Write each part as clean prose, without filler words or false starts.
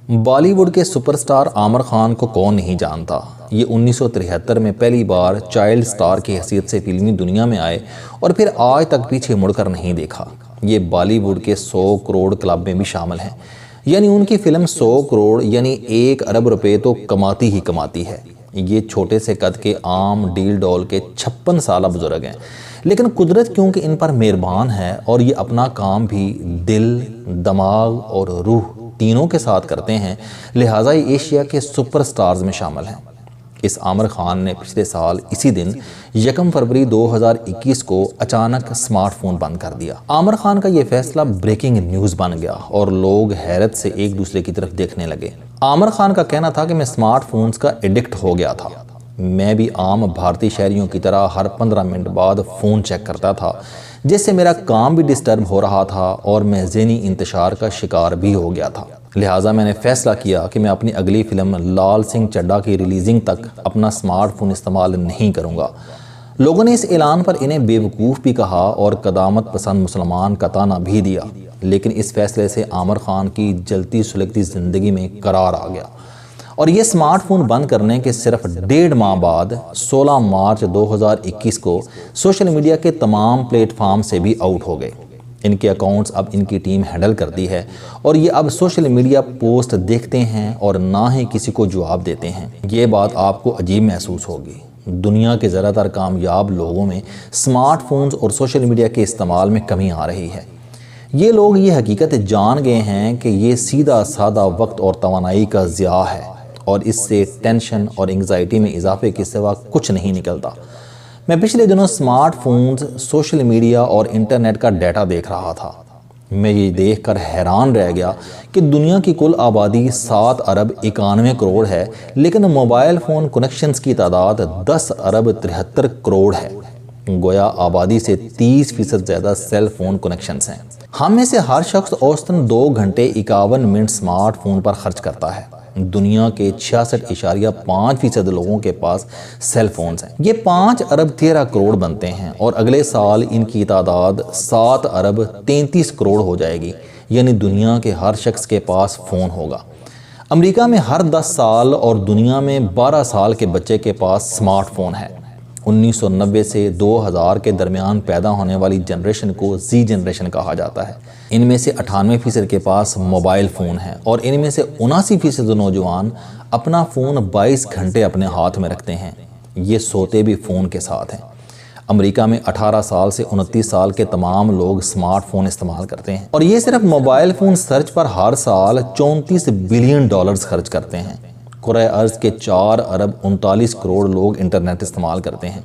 بالی would کے super star Aamir Khan کو کون نہیں جانتا۔ یہ 1973 میں پہلی بار چائلڈ سٹار کی حیثیت سے فلمی دنیا میں آئے اور پھر آج تک پیچھے مڑ کر نہیں دیکھا۔ یہ بالی ووڈ کے 100 کروڑ کلب میں بھی شامل ہیں، یعنی ان کی فلم 100 کروڑ یعنی 1 ارب روپے تو کماتی ہی کماتی ہے۔ یہ چھوٹے سے قد کے عام ڈیل ڈول کے 56 سالہ بزرگ ہیں، لیکن قدرت کیونکہ ان پر مہربان ہے اور یہ اپنا کام بھی دل، دماغ اور روح تینوں کے ساتھ کرتے ہیں، لہٰذا یہ ایشیا کے سپر سٹارز میں شامل ہیں۔ اس عامر خان نے پچھلے سال اسی دن 1 فروری 2021 کو اچانک سمارٹ فون بند کر دیا۔ عامر خان کا یہ فیصلہ بریکنگ نیوز بن گیا اور لوگ حیرت سے ایک دوسرے کی طرف دیکھنے لگے۔ عامر خان کا کہنا تھا کہ میں سمارٹ فونز کا ایڈکٹ ہو گیا تھا۔ میں بھی عام بھارتی شہریوں کی طرح ہر 15 منٹ بعد فون چیک کرتا تھا، جس سے میرا کام بھی ڈسٹرب ہو رہا تھا اور میں ذہنی انتشار کا شکار بھی ہو گیا تھا۔ لہٰذا میں نے فیصلہ کیا کہ میں اپنی اگلی فلم لال سنگھ چڈھا کی ریلیزنگ تک اپنا سمارٹ فون استعمال نہیں کروں گا۔ لوگوں نے اس اعلان پر انہیں بیوقوف بھی کہا اور قدامت پسند مسلمان کا طعنہ بھی دیا، لیکن اس فیصلے سے عامر خان کی جلتی سلگتی زندگی میں قرار آ گیا اور یہ سمارٹ فون بند کرنے کے صرف 1.5 ماہ بعد 16 مارچ 2021 کو سوشل میڈیا کے تمام پلیٹ فارم سے بھی آؤٹ ہو گئے۔ ان کے اکاؤنٹس اب ان کی ٹیم ہینڈل کرتی ہے اور یہ اب سوشل میڈیا پوسٹ دیکھتے ہیں اور نہ ہی کسی کو جواب دیتے ہیں۔ یہ بات آپ کو عجیب محسوس ہوگی۔ دنیا کے زیادہ تر کامیاب لوگوں میں سمارٹ فونز اور سوشل میڈیا کے استعمال میں کمی آ رہی ہے۔ یہ لوگ یہ حقیقت جان گئے ہیں کہ یہ سیدھا سادہ وقت اور توانائی کا ضیاع ہے اور اس سے ٹینشن اور انگزائٹی میں اضافے کے سوا کچھ نہیں نکلتا۔ میں پچھلے دنوں سمارٹ فونز، سوشل میڈیا اور انٹرنیٹ کا ڈیٹا دیکھ رہا تھا۔ میں یہ دیکھ کر حیران رہ گیا کہ دنیا کی کل آبادی 7 ارب 91 کروڑ ہے، لیکن موبائل فون کنیکشنز کی تعداد 10 ارب 73 کروڑ ہے۔ گویا آبادی سے 30% زیادہ سیل فون کنیکشنز ہیں۔ ہم میں سے ہر شخص اوسطاً 2 گھنٹے 51 منٹ سمارٹ فون پر خرچ کرتا ہے۔ دنیا کے 66.5% لوگوں کے پاس سیل فونز ہیں۔ یہ 5 ارب 13 کروڑ بنتے ہیں اور اگلے سال ان کی تعداد 7 ارب 33 کروڑ ہو جائے گی، یعنی دنیا کے ہر شخص کے پاس فون ہوگا۔ امریکہ میں ہر 10 سال اور دنیا میں 12 سال کے بچے کے پاس سمارٹ فون ہے۔ 1990 سے 2000 کے درمیان پیدا ہونے والی جنریشن کو زی جنریشن کہا جاتا ہے۔ ان میں سے 98% کے پاس موبائل فون ہے اور ان میں سے 79% نوجوان اپنا فون 22 گھنٹے اپنے ہاتھ میں رکھتے ہیں۔ یہ سوتے بھی فون کے ساتھ ہیں۔ امریکہ میں 18 سال سے 29 سال کے تمام لوگ سمارٹ فون استعمال کرتے ہیں اور یہ صرف موبائل فون سرچ پر ہر سال $34 بلین خرچ کرتے ہیں۔ کرۂ ارض کے 4 ارب 39 کروڑ لوگ انٹرنیٹ استعمال کرتے ہیں۔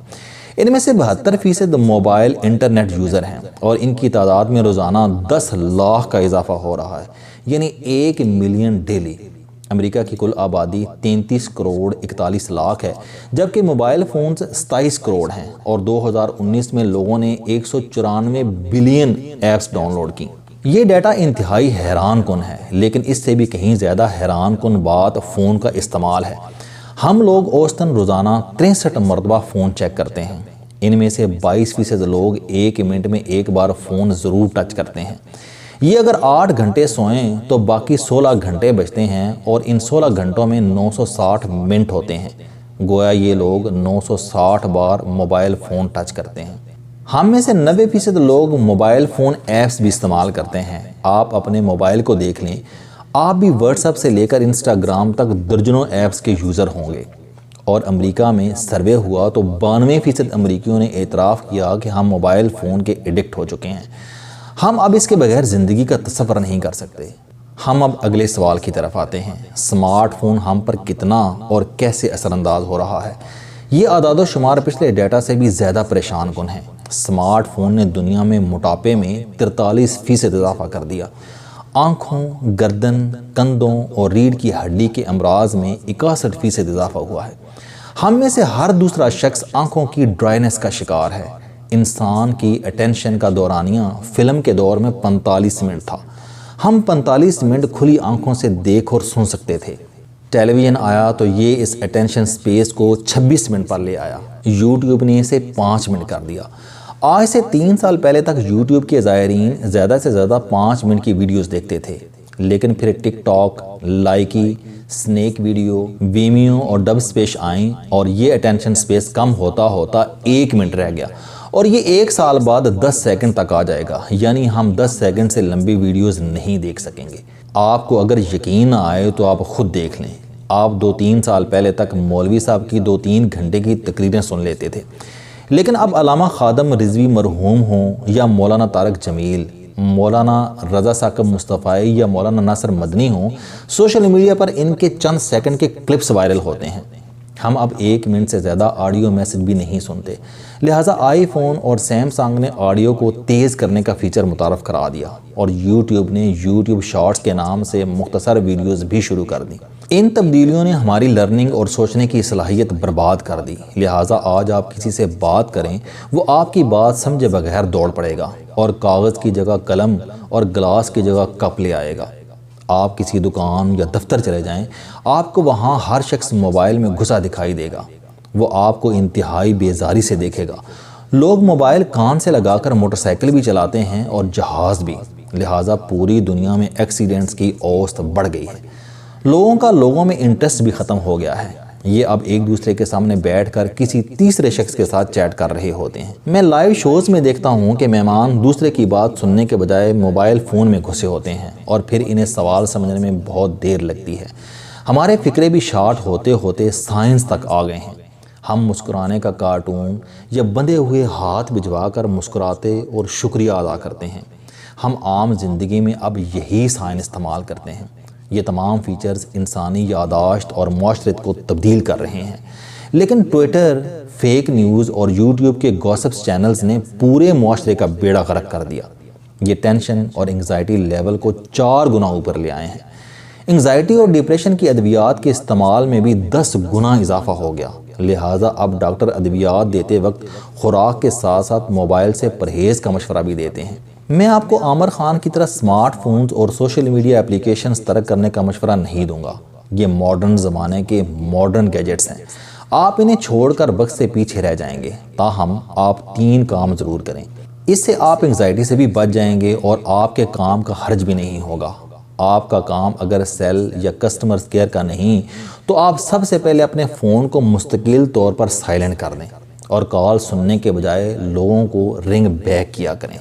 ان میں سے 72% موبائل انٹرنیٹ یوزر ہیں اور ان کی تعداد میں روزانہ 10 لاکھ کا اضافہ ہو رہا ہے، یعنی 1 ملین ڈیلی۔ امریکہ کی کل آبادی 33 کروڑ 41 لاکھ ہے، جبکہ موبائل فونز 27 کروڑ ہیں اور 2019 میں لوگوں نے 194 بلین ایپس ڈاؤن لوڈ کی۔ یہ ڈیٹا انتہائی حیران کن ہے، لیکن اس سے بھی کہیں زیادہ حیران کن بات فون کا استعمال ہے۔ ہم لوگ اوسطاً روزانہ 63 مرتبہ فون چیک کرتے ہیں۔ ان میں سے 22% لوگ 1 منٹ میں ایک بار فون ضرور ٹچ کرتے ہیں۔ یہ اگر 8 گھنٹے سوئیں تو باقی 16 گھنٹے بچتے ہیں اور ان 16 گھنٹوں میں 960 منٹ ہوتے ہیں۔ گویا یہ لوگ 960 بار موبائل فون ٹچ کرتے ہیں۔ ہم میں سے 90% لوگ موبائل فون ایپس بھی استعمال کرتے ہیں۔ آپ اپنے موبائل کو دیکھ لیں، آپ بھی واٹس ایپ سے لے کر انسٹاگرام تک درجنوں ایپس کے یوزر ہوں گے۔ اور امریکہ میں سروے ہوا تو 92% امریکیوں نے اعتراف کیا کہ ہم موبائل فون کے ایڈکٹ ہو چکے ہیں۔ ہم اب اس کے بغیر زندگی کا تصور نہیں کر سکتے۔ ہم اب اگلے سوال کی طرف آتے ہیں، سمارٹ فون ہم پر کتنا اور کیسے اثر انداز ہو رہا ہے؟ یہ اعداد و شمار پچھلے ڈیٹا سے بھی زیادہ پریشان کن ہیں۔ سمارٹ فون نے دنیا میں موٹاپے میں 43% اضافہ کر دیا۔ آنکھوں، گردن، کندھوں اور ریڑھ کی ہڈی کے امراض میں 61% اضافہ ہوا ہے۔ ہم میں سے ہر دوسرا شخص آنکھوں کی ڈرائنس کا شکار ہے۔ انسان کی اٹینشن کا دورانیہ فلم کے دور میں 45 منٹ تھا۔ ہم 45 منٹ کھلی آنکھوں سے دیکھ اور سن سکتے تھے۔ ٹیلی ویژن آیا تو یہ اس اٹینشن سپیس کو 26 منٹ پر لے آیا۔ یوٹیوب نے اسے 5 منٹ کر دیا۔ آج سے 3 سال پہلے تک یوٹیوب کے زائرین زیادہ سے زیادہ 5 منٹ کی ویڈیوز دیکھتے تھے، لیکن پھر ٹک ٹاک، لائکی، سنیک ویڈیو، ویمیو اور ڈب اسپیس آئیں اور یہ اٹینشن سپیس کم ہوتا ہوتا 1 منٹ رہ گیا، اور یہ 1 سال بعد 10 سیکنڈ تک آ جائے گا، یعنی ہم 10 سیکنڈ سے لمبی ویڈیوز نہیں دیکھ سکیں گے۔ آپ کو اگر یقین نہ آئے تو آپ خود دیکھ لیں۔ آپ 2-3 سال پہلے تک مولوی صاحب کی 2-3 گھنٹے کی تقریریں سن لیتے تھے، لیکن اب علامہ خادم رضوی مرحوم ہوں یا مولانا طارق جمیل، مولانا رضا ثاقب مصطفی یا مولانا ناصر مدنی ہوں، سوشل میڈیا پر ان کے چند سیکنڈ کے کلپس وائرل ہوتے ہیں۔ ہم اب 1 منٹ سے زیادہ آڈیو میسج بھی نہیں سنتے، لہٰذا آئی فون اور سیمسنگ نے آڈیو کو تیز کرنے کا فیچر متعارف کرا دیا، اور یوٹیوب نے یوٹیوب شارٹس کے نام سے مختصر ویڈیوز بھی شروع کر دی۔ ان تبدیلیوں نے ہماری لرننگ اور سوچنے کی صلاحیت برباد کر دی، لہٰذا آج آپ کسی سے بات کریں وہ آپ کی بات سمجھے بغیر دوڑ پڑے گا اور کاغذ کی جگہ قلم اور گلاس کی جگہ کپ لے آئے گا۔ آپ کسی دکان یا دفتر چلے جائیں، آپ کو وہاں ہر شخص موبائل میں گھسا دکھائی دے گا، وہ آپ کو انتہائی بیزاری سے دیکھے گا۔ لوگ موبائل کان سے لگا کر موٹر سائیکل بھی چلاتے ہیں اور جہاز بھی، لہٰذا پوری دنیا میں ایکسیڈنٹس کی اوسط بڑھ گئی ہے۔ لوگوں کا لوگوں میں انٹرسٹ بھی ختم ہو گیا ہے، یہ اب ایک دوسرے کے سامنے بیٹھ کر کسی تیسرے شخص کے ساتھ چیٹ کر رہے ہوتے ہیں۔ میں لائیو شوز میں دیکھتا ہوں کہ مہمان دوسرے کی بات سننے کے بجائے موبائل فون میں گھسے ہوتے ہیں، اور پھر انہیں سوال سمجھنے میں بہت دیر لگتی ہے۔ ہمارے فکرے بھی شارٹ ہوتے ہوتے سائنس تک آ گئے ہیں۔ ہم مسکرانے کا کارٹون یا بندھے ہوئے ہاتھ بھجوا کر مسکراتے اور شکریہ ادا کرتے ہیں۔ ہم عام زندگی میں اب یہی سائن استعمال کرتے ہیں۔ یہ تمام فیچرز انسانی یادداشت اور معاشرت کو تبدیل کر رہے ہیں، لیکن ٹویٹر، فیک نیوز اور یوٹیوب کے گوسپس چینلز نے پورے معاشرے کا بیڑا غرق کر دیا۔ یہ ٹینشن اور انگزائٹی لیول کو 4 گنا اوپر لے آئے ہیں۔ انگزائٹی اور ڈپریشن کی ادویات کے استعمال میں بھی 10 گنا اضافہ ہو گیا، لہٰذا اب ڈاکٹر ادویات دیتے وقت خوراک کے ساتھ ساتھ موبائل سے پرہیز کا مشورہ بھی دیتے ہیں۔ میں آپ کو عامر خان کی طرح سمارٹ فونز اور سوشل میڈیا اپلیکیشنز ترک کرنے کا مشورہ نہیں دوں گا۔ یہ ماڈرن زمانے کے ماڈرن گیجٹس ہیں، آپ انہیں چھوڑ کر وقت سے پیچھے رہ جائیں گے۔ تاہم آپ 3 کام ضرور کریں، اس سے آپ انگزائٹی سے بھی بچ جائیں گے اور آپ کے کام کا حرج بھی نہیں ہوگا۔ آپ کا کام اگر سیل یا کسٹمر کیئر کا نہیں تو آپ سب سے پہلے اپنے فون کو مستقل طور پر سائلنٹ کر دیں اور کال سننے کے بجائے لوگوں کو رنگ بیک کیا کریں۔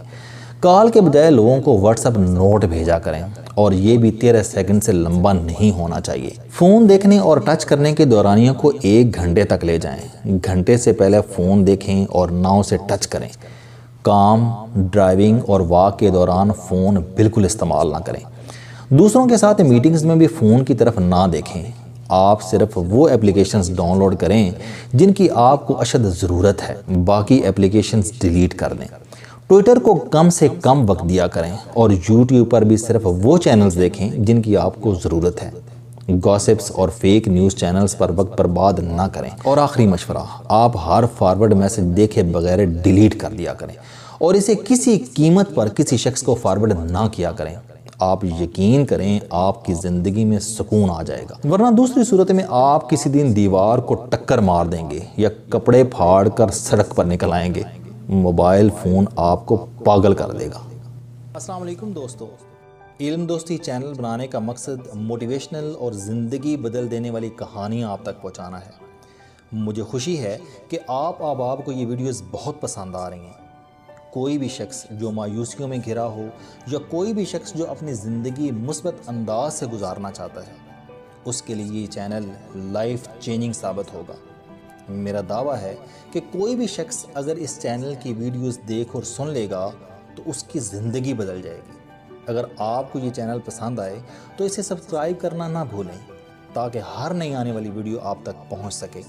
کال کے بجائے لوگوں کو واٹس ایپ نوٹ بھیجا کریں، اور یہ بھی 13 سیکنڈ سے لمبا نہیں ہونا چاہیے۔ فون دیکھنے اور ٹچ کرنے کے دورانیہ کو 1 گھنٹے تک لے جائیں۔ گھنٹے سے پہلے فون دیکھیں اور نہ اسے ٹچ کریں۔ کام، ڈرائیونگ اور واک کے دوران فون بالکل استعمال نہ کریں۔ دوسروں کے ساتھ میٹنگز میں بھی فون کی طرف نہ دیکھیں۔ آپ صرف وہ اپلیکیشنز ڈاؤن لوڈ کریں جن کی آپ کو اشد ضرورت ہے، باقی اپلیکیشنز ڈیلیٹ کر دیں۔ ٹویٹر کو کم سے کم وقت دیا کریں، اور یوٹیوب پر بھی صرف وہ چینلز دیکھیں جن کی آپ کو ضرورت ہے۔ گوسپس اور فیک نیوز چینلز پر وقت برباد نہ کریں۔ اور آخری مشورہ، آپ ہر فارورڈ میسج دیکھے بغیر ڈیلیٹ کر دیا کریں، اور اسے کسی قیمت پر کسی شخص کو فارورڈ نہ کیا کریں۔ آپ یقین کریں آپ کی زندگی میں سکون آ جائے گا، ورنہ دوسری صورت میں آپ کسی دن دیوار کو ٹکر مار دیں گے یا کپڑے پھاڑ کر سڑک پر نکل آئیں گے۔ موبائل فون آپ کو پاگل کر دے گا۔ السلام علیکم دوستو، علم دوستی چینل بنانے کا مقصد موٹیویشنل اور زندگی بدل دینے والی کہانیاں آپ تک پہنچانا ہے۔ مجھے خوشی ہے کہ آپ احباب کو یہ ویڈیوز بہت پسند آ رہی ہیں۔ کوئی بھی شخص جو مایوسیوں میں گھرا ہو یا کوئی بھی شخص جو اپنی زندگی مثبت انداز سے گزارنا چاہتا ہے، اس کے لیے یہ چینل لائف چینجنگ ثابت ہوگا۔ میرا دعویٰ ہے کہ کوئی بھی شخص اگر اس چینل کی ویڈیوز دیکھ اور سن لے گا تو اس کی زندگی بدل جائے گی۔ اگر آپ کو یہ چینل پسند آئے تو اسے سبسکرائب کرنا نہ بھولیں تاکہ ہر نئی آنے والی ویڈیو آپ تک پہنچ سکے۔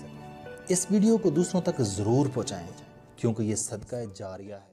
اس ویڈیو کو دوسروں تک ضرور پہنچائیں کیونکہ یہ صدقہ جاریہ ہے۔